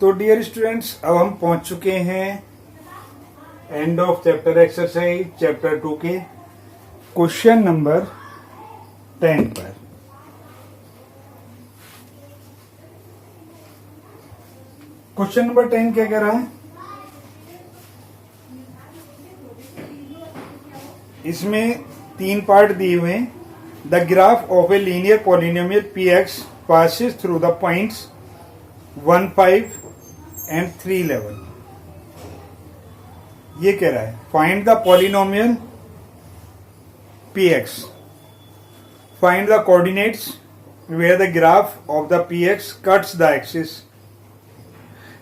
तो dear students, अब हम पहुंच चुके हैं end of chapter exercise chapter 2 के क्वेश्चन नंबर 10 पर। क्वेश्चन नंबर 10 क्या कह रहा है? इसमें 3 पार्ट दिए हुए हैं। The graph of a linear polynomial P X passes through the points 1, 5 and 3, 11। ये कह रहा है find the polynomial P X, find the coordinates where the graph of the P X cuts the axis,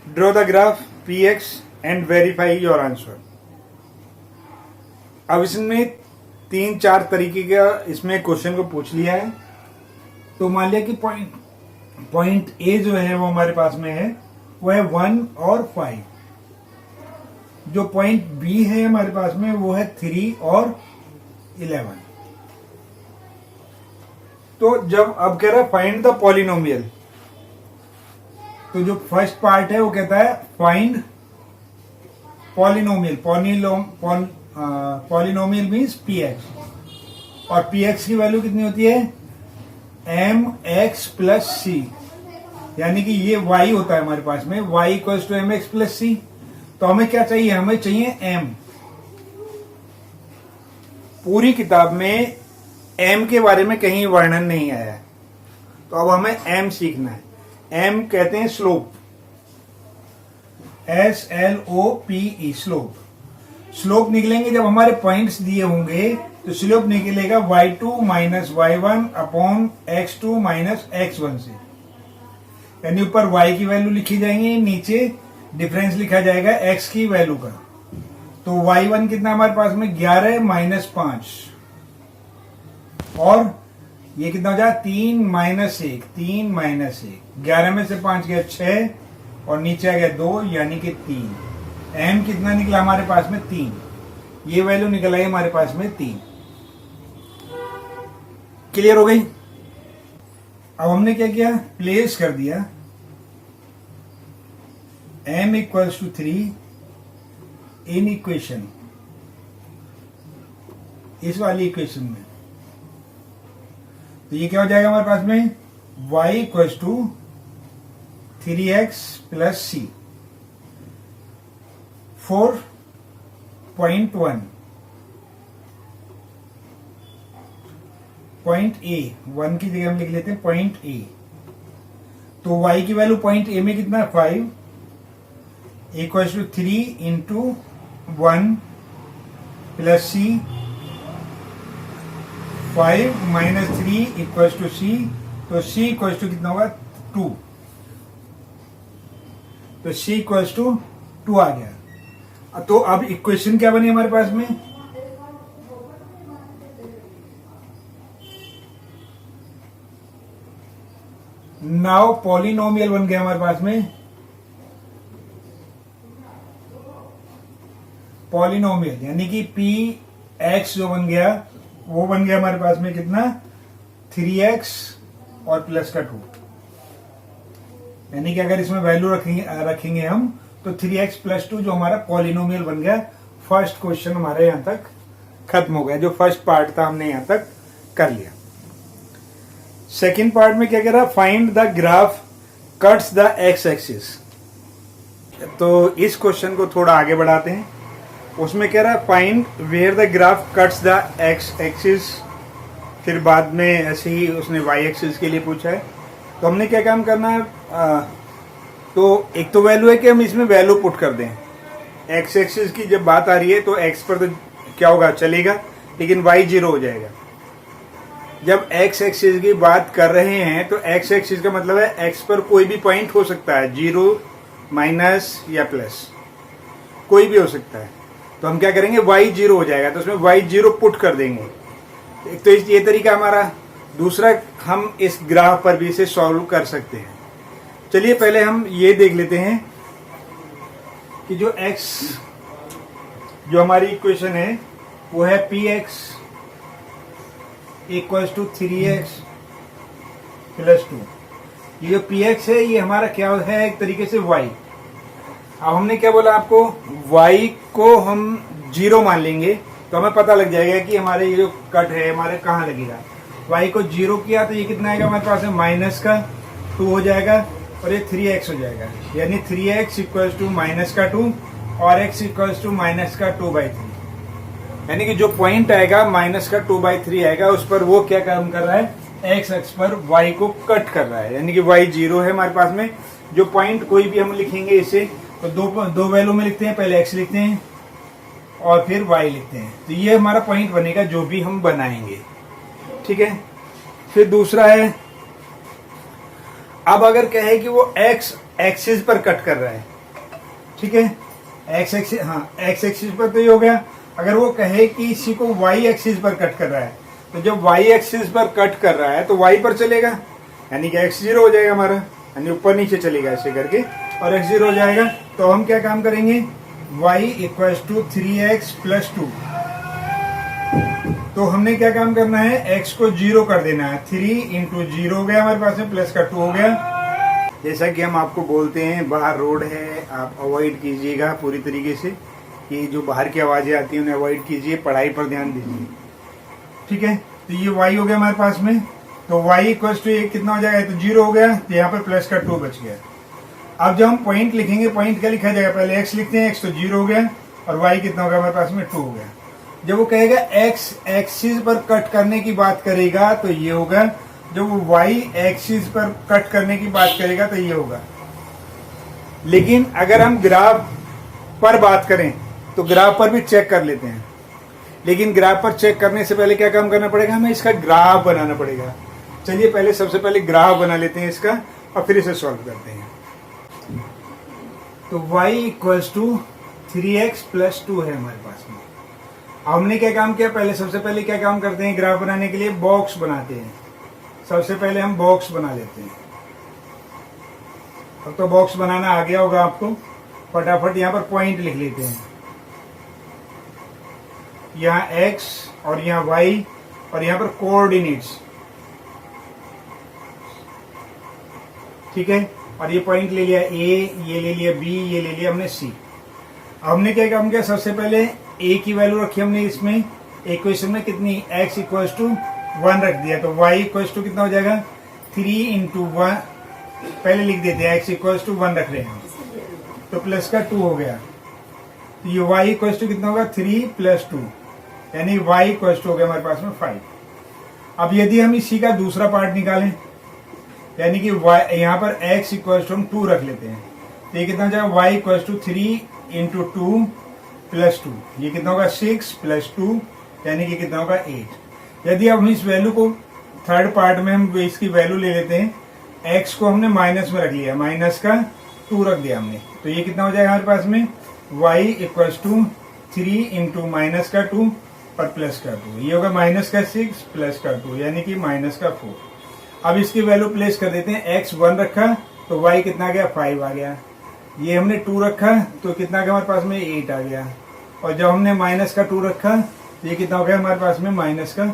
draw the graph P X and verify your answer. अब इसमें 3-4 तरीके का इसमें question को पूछ लिया है। तो मान लिया कि पॉइंट ए जो है वो हमारे पास में है, वो है 1 और 5। जो पॉइंट बी है हमारे पास में वो है 3 और 11। तो जब अब कह रहा है फाइंड द पॉलिनोमियल, तो जो फर्स्ट पार्ट है वो कहता है find polynomial. Polynomial means P x, और पी एक्स की वैल्यू कितनी होती है? एम एक्स प्लस सी, यानी कि ये y होता है हमारे पास में, y equals to M X plus C. तो हमें क्या चाहिए? हमें चाहिए m। पूरी किताब में m के बारे में कहीं वर्णन नहीं आया है, तो अब हमें m सीखना है। m कहते हैं स्लोप, SLOPE, स्लोप। स्लोप निकलेंगे जब हमारे पॉइंट्स दिए होंगे, तो स्लोप निकलेगा y2 minus y1 upon x2 minus x1 से, यानी ऊपर y की वैल्यू लिखी जाएंगी, नीचे डिफरेंस लिखा जाएगा x की वैल्यू का। तो y1 कितना हमारे पास में? 11 माइनस 5, और ये कितना हो जाएगा? 3 माइनस 1, 3 माइनस 1। 11 में से 5 गया 6, और नीचे आ गया 2, यानी कि 3। m कितना निकला हमारे पास में? 3। ये वैल्यू निकल आई हमारे पास में 3। क्लियर हो गई? अब हमने क्या किया? प्लेस कर दिया m equals to 3 in equation, इस वाली इक्वेशन में। तो ये क्या हो जाएगा हमारे पास में? y equals to 3x plus C, 4.1 point A, 1 की जगह हम लिख लेते हैं पॉइंट ए। तो y की वैल्यू पॉइंट ए में कितना है? 5 equals to 3 into 1 plus C, 5 minus 3 equals to C. तो सी इक्वल्स टू कितना होगा? 2। तो सी इक्वल्स टू 2 आ गया। तो अब इक्वेशन क्या बनी हमारे पास में? नाउ पॉलिनोमियल बन गया हमारे पास में। पॉलिनोमियल यानी कि पी एक्स जो बन गया, वो बन गया हमारे पास में कितना? 3x और प्लस का 2, यानी कि अगर इसमें वैल्यू रखेंगे हम, तो 3x प्लस 2 जो हमारा पॉलिनोमियल बन गया। फर्स्ट क्वेश्चन हमारे यहां तक खत्म हो गया। जो फर्स्ट पार्ट था हमने यहां तक कर लिया। सेकेंड पार्ट में क्या कह रहा है? Find the graph cuts the x axis. तो इस क्वेश्चन को थोड़ा आगे बढ़ाते हैं। उसमें कह रहा है find where the graph cuts the x axis, फिर बाद में ऐसे ही उसने वाई एक्सिस के लिए पूछा है। तो हमने क्या काम करना है? तो एक तो वैल्यू है कि हम इसमें वैल्यू पुट कर दें। एक्स एक्सिस की जब बात आ रही है तो एक्स पर तो क्या होगा? चलेगा, लेकिन वाई 0 हो जाएगा। जब एक्स एक्सिस की बात कर रहे हैं तो एक्स एक्सिस का मतलब है एक्स पर कोई भी पॉइंट हो सकता है, 0, माइनस या प्लस, कोई भी हो सकता है। तो हम क्या करेंगे? वाई 0 हो जाएगा, तो उसमें वाई 0 पुट कर देंगे। एक तो ये तरीका हमारा। दूसरा, हम इस ग्राफ पर भी इसे सॉल्व कर सकते हैं। चलिए पहले हम ये देख लेते हैं कि जो x, जो हमारी इक्वेशन है वो है p x equals to 3x plus 2। ये जो पी एक्स है ये हमारा क्या है? एक तरीके से y, अब हमने क्या बोला आपको, y को हम 0 मान लेंगे तो हमें पता लग जाएगा कि हमारे ये जो कट है हमारे कहाँ लगेगा। y को 0 किया तो ये कितना आएगा हमारे पास में, माइनस का 2 हो जाएगा और ये 3x हो जाएगा, यानी 3x इक्वल्स टू माइनस का 2 और x इक्वल्स टू माइनस का 2/3। यानी कि जो पॉइंट आएगा माइनस का 2/3 आएगा, उस पर वो क्या काम कर रहा है, x अक्ष पर y को कट कर रहा है, यानी कि y 0 है हमारे पास में। जो पॉइंट कोई भी हम लिखेंगे इसे तो दो वैल्यू में लिखते हैं, पहले x लिखते हैं और फिर y लिखते हैं, तो ये हमारा पॉइंट बनेगा जो भी हम बनाएंगे। ठीक है, फिर दूसरा है, अब अगर कहे कि वो x एक्सिस पर कट कर रहा है, ठीक है, x एक्सिस, हाँ x एक्सिस पर तो ये हो गया। अगर वो कहे कि इसी को y एक्सिस पर कट कर रहा है, तो जब y एक्सिस पर कट कर रहा है तो y पर चलेगा, यानी कि x 0 हो जाएगा हमारा, यानी ऊपर नीचे चलेगा ऐसे करके और x 0 हो जाएगा। तो हम क्या काम करेंगे, y equals to 3x plus 2। तो हमने क्या काम करना है, x को 0 कर देना है, 3 इंटू 0 हो गया हमारे पास में, प्लस का 2 हो गया। जैसा कि हम आपको बोलते हैं बाहर रोड है, आप अवॉइड कीजिएगा पूरी तरीके से, कि जो बाहर की आवाजें आती हैं उन्हें अवॉइड कीजिए, पढ़ाई पर ध्यान दीजिए। ठीक है, तो ये y हो गया हमारे पास में, तो y इक्वल्स टू ये कितना हो जाएगा, तो 0 हो गया, तो यहाँ पर प्लस का 2 बच गया। अब जब हम पॉइंट लिखेंगे, पॉइंट क्या लिखा जाएगा, पहले x लिखते हैं, x तो 0 हो गया और y कितना हो गया हमारे पास में, 2 हो गया। जब वो कहेगा x एक्सिस पर कट करने की बात करेगा तो ये होगा, जब वो y एक्सिस पर कट करने की बात करेगा तो ये होगा। लेकिन अगर हम ग्राफ पर बात करें तो ग्राफ पर भी चेक कर लेते हैं, लेकिन ग्राफ पर चेक करने से पहले क्या काम करना पड़ेगा, हमें इसका ग्राफ बनाना पड़ेगा। चलिए पहले सबसे पहले ग्राफ बना लेते हैं इसका और फिर इसे सॉल्व करते हैं। तो y equals to 3x plus 2 है हमारे पास में। हमने क्या काम किया, पहले सबसे पहले क्या काम करते हैं, ग्राफ बनाने के लिए बॉक्स बनाते हैं। सबसे पहले हम बॉक्स बना लेते हैं। अब तो बॉक्स बनाना आ गया होगा आपको, फटाफट यहाँ पर पॉइंट लिख लेते हैं, यहाँ x और यहाँ y और यहाँ पर कोऑर्डिनेट्स। ठीक है, और ये पॉइंट ले लिया a, ये ले लिया b, ये ले लिया हमने c। हमने क्या काम किया, सबसे पहले a की वैल्यू रखी हमने इसमें इक्वेशन में, कितनी, x इक्वल्स टू 1 रख दिया, तो y इक्वल्स टू कितना हो जाएगा, 3 इंटू 1, पहले लिख देते हैं, x इक्वल्स टू 1 रख रहे हैं तो प्लस का 2 हो गया, तो ये y इक्वल्स टू कितना होगा, 3 प्लस 2, यानी y इक्वल्स टू हो गया हमारे पास में 5। अब यदि हम इसी का दूसरा पार्ट निकालें, यानी कि यहाँ पर x इक्वल्स टू हम 2 रख लेते हैं, तो ये कितना हो जाएगा, y equals to 3 into 2 plus 2, ये कितना होगा 6 प्लस 2, यानी कि कितना होगा 8। यदि हम इस वैल्यू को थर्ड पार्ट में हम इसकी वैल्यू ले लेते हैं, x को हमने माइनस में रख लिया, माइनस का 2 रख दिया हमने, तो ये कितना हो जाएगा हमारे पास में, y equals to 3 into minus का 2 और प्लस का 2, ये होगा माइनस का 6 प्लस का 2, यानी कि माइनस का 4। अब इसकी वैल्यू प्लेस कर देते हैं, x 1 रखा तो y कितना आ गया, 5 आ गया, ये हमने 2 रखा तो कितना आ गया हमारे पास में, 8 आ गया, और जब हमने माइनस का 2 रखा तो ये कितना हो गया हमारे पास में, माइनस का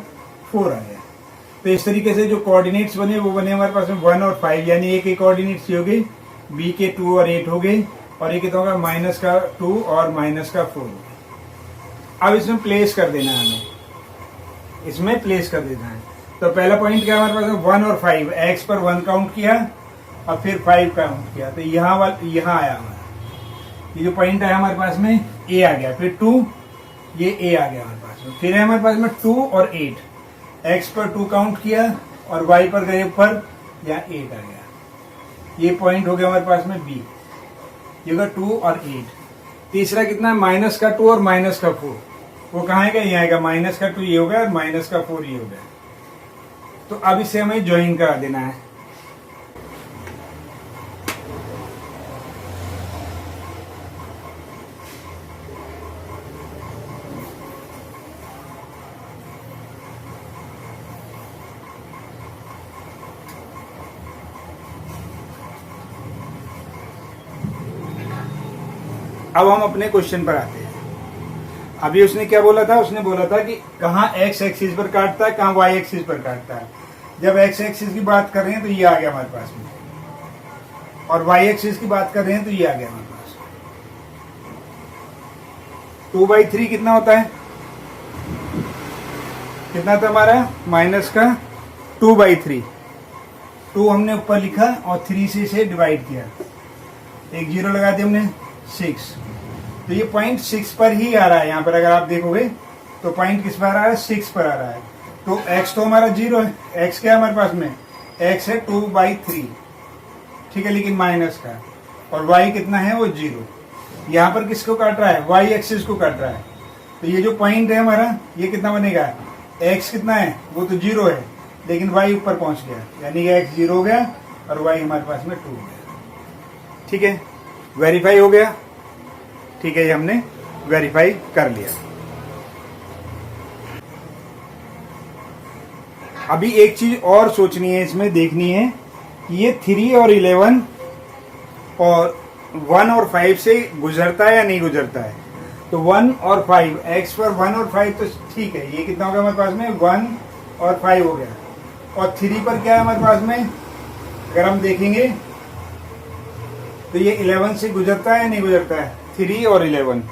4 आ गया। तो इस तरीके से जो कोऑर्डिनेट्स बने वो बने हमारे पास में 1 और 5, यानी एक एक कोऑर्डिनेट्स हो गई, b के 2 और 8 हो गए, और ये कितना होगा, माइनस का 2 और माइनस का 4। अब इसमें प्लेस कर देना है, हमें इसमें प्लेस कर देना है। तो पहला पॉइंट क्या हमारे पास, 1 और 5, x पर 1 काउंट किया और फिर 5 काउंट किया, तो यहाँ आया हमारा, ये जो पॉइंट आया हमारे पास में a आ गया, फिर 2, ये a आ गया हमारे पास में, फिर है हमारे पास में 2 और 8, x पर 2 काउंट किया और y पर गए ऊपर, यहाँ 8 आ गया, ये पॉइंट हो गया हमारे पास में b, ये होगा 2 और 8। तीसरा कितना है, माइनस का 2 और माइनस का 4, वो कहाँ आएगा, यहाँ आएगा, माइनस का 2 ये होगा और माइनस का 4 ये होगा। तो अब इसे हमें ज्वाइन करा देना है। अब हम अपने क्वेश्चन पर आते हैं। अभी उसने क्या बोला था, उसने बोला था कि कहाँ x एक्सिस पर काटता है, कहाँ y एक्सिस पर काटता है। जब x एक्सिस की बात कर रहे हैं तो ये आ गया हमारे पास में, और y एक्सिस की बात कर रहे हैं तो ये आ गया हमारे पास। 2/3 कितना होता है, कितना था हमारा माइनस का 2/3। 2 हमने ऊपर लिखा और 3 से इसे डिवाइड किया, एक जीरो लगा दिया हमने 6। तो ये पॉइंट 6 पर ही आ रहा है। यहाँ पर अगर आप देखोगे तो पॉइंट किस पर आ रहा है, 6 पर आ रहा है। तो x तो हमारा 0 है, x क्या है हमारे पास में, x है 2/3, ठीक है, लेकिन माइनस का, और y कितना है वो 0। यहाँ पर किसको काट रहा है, y एक्सिस को काट रहा है। तो ये जो पॉइंट है हमारा ये कितना बनेगा, x कितना है वो तो 0 है, लेकिन y ऊपर पहुंच गया, यानी कि x 0 हो गया और y हमारे पास में 2 हो गया। ठीक है, वेरीफाई हो गया। ठीक है, ये हमने वेरीफाई कर लिया। अभी एक चीज और सोचनी है, इसमें देखनी है कि ये 3 और 11 और 1 और 5 से गुजरता है या नहीं गुजरता है। तो 1 और 5, x पर 1 और 5 तो ठीक है, ये कितना हो गया हमारे पास में 1 और 5 हो गया। और 3 पर क्या है हमारे पास में, अगर हम देखेंगे तो ये 11 से गुजरता है या नहीं गुजरता है, 3 और 11।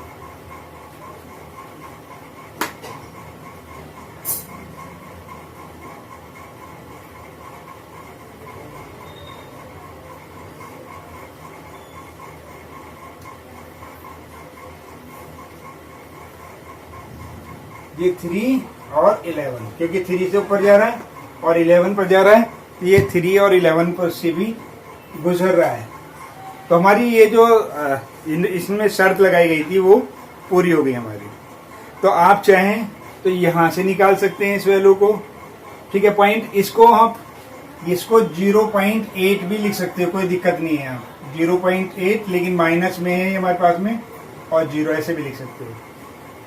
ये 3 और 11, क्योंकि 3 से ऊपर जा रहा है और 11 पर जा रहा है, तो ये 3 और 11 पर से भी गुजर रहा है। तो हमारी ये जो इसमें शर्त लगाई गई थी वो पूरी हो गई हमारी। तो आप चाहें तो यहाँ से निकाल सकते हैं इस वैल्यू को, ठीक है, पॉइंट। इसको 0.8 भी लिख सकते हो, कोई दिक्कत नहीं है। आप 0.8 लेकिन माइनस में है हमारे पास में, और 0 ऐसे भी लिख सकते हो,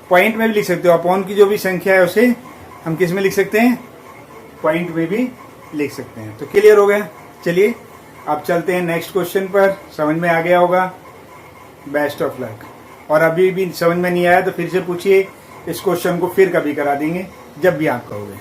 पॉइंट में भी लिख सकते हो। अपॉन की जो भी संख्या है उसे हम किस में लिख सकते हैं, पॉइंट में भी लिख सकते हैं। तो क्लियर हो गया। चलिए अब चलते हैं नेक्स्ट क्वेश्चन पर। समझ में आ गया होगा, बेस्ट ऑफ लक। और अभी भी समझ में नहीं आया तो फिर से पूछिए, इस क्वेश्चन को फिर कभी करा देंगे जब भी आप कहोगे।